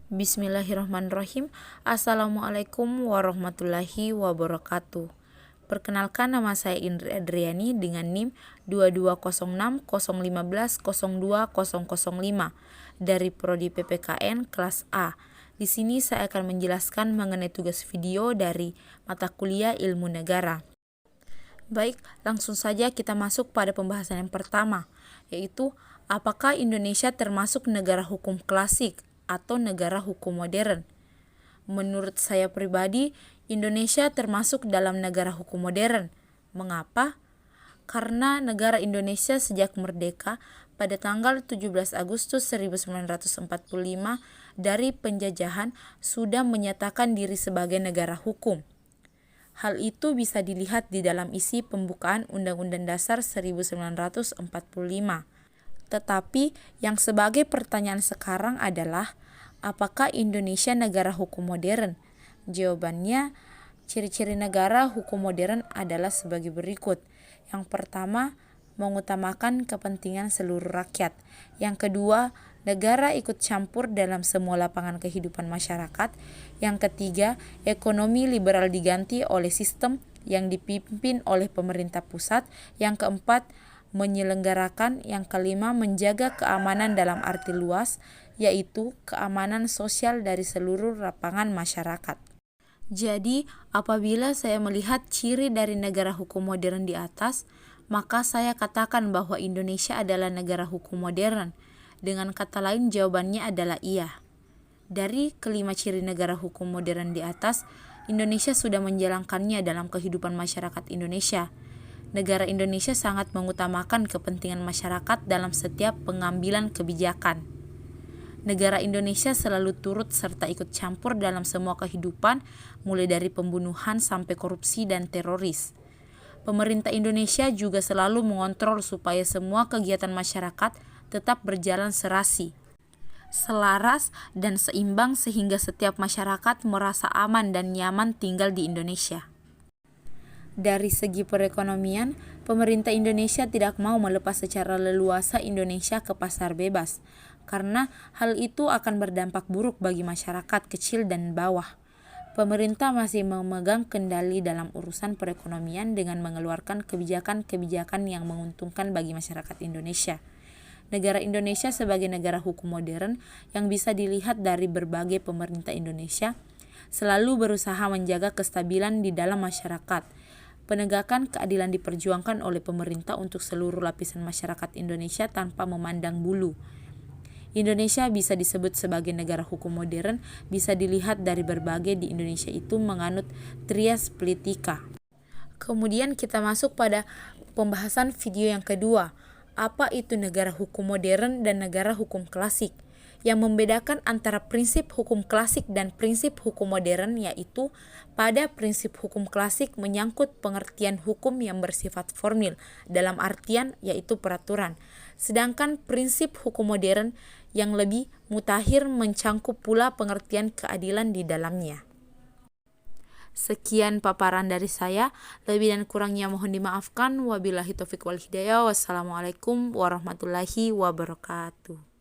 Bismillahirrahmanirrahim. Assalamualaikum warahmatullahi wabarakatuh. Perkenalkan, nama saya Indri Adriani dengan NIM 2206015015 dari Prodi PPKN kelas A. Di sini saya akan menjelaskan mengenai tugas video dari mata kuliah Ilmu Negara. Baik, langsung saja kita masuk pada pembahasan yang pertama, yaitu apakah Indonesia termasuk negara hukum klasik atau negara hukum modern? Menurut saya pribadi, Indonesia termasuk dalam negara hukum modern. Mengapa? Karena negara Indonesia sejak merdeka pada tanggal 17 Agustus 1945 dari penjajahan sudah menyatakan diri sebagai negara hukum. Hal itu bisa dilihat di dalam isi pembukaan Undang-Undang Dasar 1945. Tetapi yang sebagai pertanyaan sekarang adalah, apakah Indonesia negara hukum modern? Jawabannya, ciri-ciri negara hukum modern adalah sebagai berikut. Yang pertama, mengutamakan kepentingan seluruh rakyat. Yang kedua, negara ikut campur dalam semua lapangan kehidupan masyarakat. Yang ketiga, ekonomi liberal diganti oleh sistem yang dipimpin oleh pemerintah pusat. Yang keempat, menyelenggarakan. Yang kelima, menjaga keamanan dalam arti luas, yaitu keamanan sosial dari seluruh lapangan masyarakat. Jadi, apabila saya melihat ciri dari negara hukum modern di atas, maka saya katakan bahwa Indonesia adalah negara hukum modern. Dengan kata lain, jawabannya adalah iya. Dari kelima ciri negara hukum modern di atas, Indonesia sudah menjalankannya dalam kehidupan masyarakat Indonesia. Negara Indonesia sangat mengutamakan kepentingan masyarakat dalam setiap pengambilan kebijakan. Negara Indonesia selalu turut serta ikut campur dalam semua kehidupan, mulai dari pembunuhan sampai korupsi dan teroris. Pemerintah Indonesia juga selalu mengontrol supaya semua kegiatan masyarakat tetap berjalan serasi, selaras, dan seimbang sehingga setiap masyarakat merasa aman dan nyaman tinggal di Indonesia. Dari segi perekonomian, pemerintah Indonesia tidak mau melepas secara leluasa Indonesia ke pasar bebas, karena hal itu akan berdampak buruk bagi masyarakat kecil dan bawah. Pemerintah masih memegang kendali dalam urusan perekonomian dengan mengeluarkan kebijakan-kebijakan yang menguntungkan bagi masyarakat Indonesia. Negara Indonesia sebagai negara hukum modern yang bisa dilihat dari berbagai pemerintah Indonesia selalu berusaha menjaga kestabilan di dalam masyarakat. Penegakan keadilan diperjuangkan oleh pemerintah untuk seluruh lapisan masyarakat Indonesia tanpa memandang bulu. Indonesia bisa disebut sebagai negara hukum modern bisa dilihat dari berbagai di Indonesia itu menganut trias politika. Kemudian kita masuk pada pembahasan video yang kedua. Apa itu negara hukum modern dan negara hukum klasik? Yang membedakan antara prinsip hukum klasik dan prinsip hukum modern yaitu pada prinsip hukum klasik menyangkut pengertian hukum yang bersifat formil dalam artian yaitu peraturan. Sedangkan prinsip hukum modern yang lebih mutakhir mencangkup pula pengertian keadilan di dalamnya. Sekian paparan dari saya, lebih dan kurangnya mohon dimaafkan. Wabillahi taufiq wal hidayah. Wassalamualaikum warahmatullahi wabarakatuh.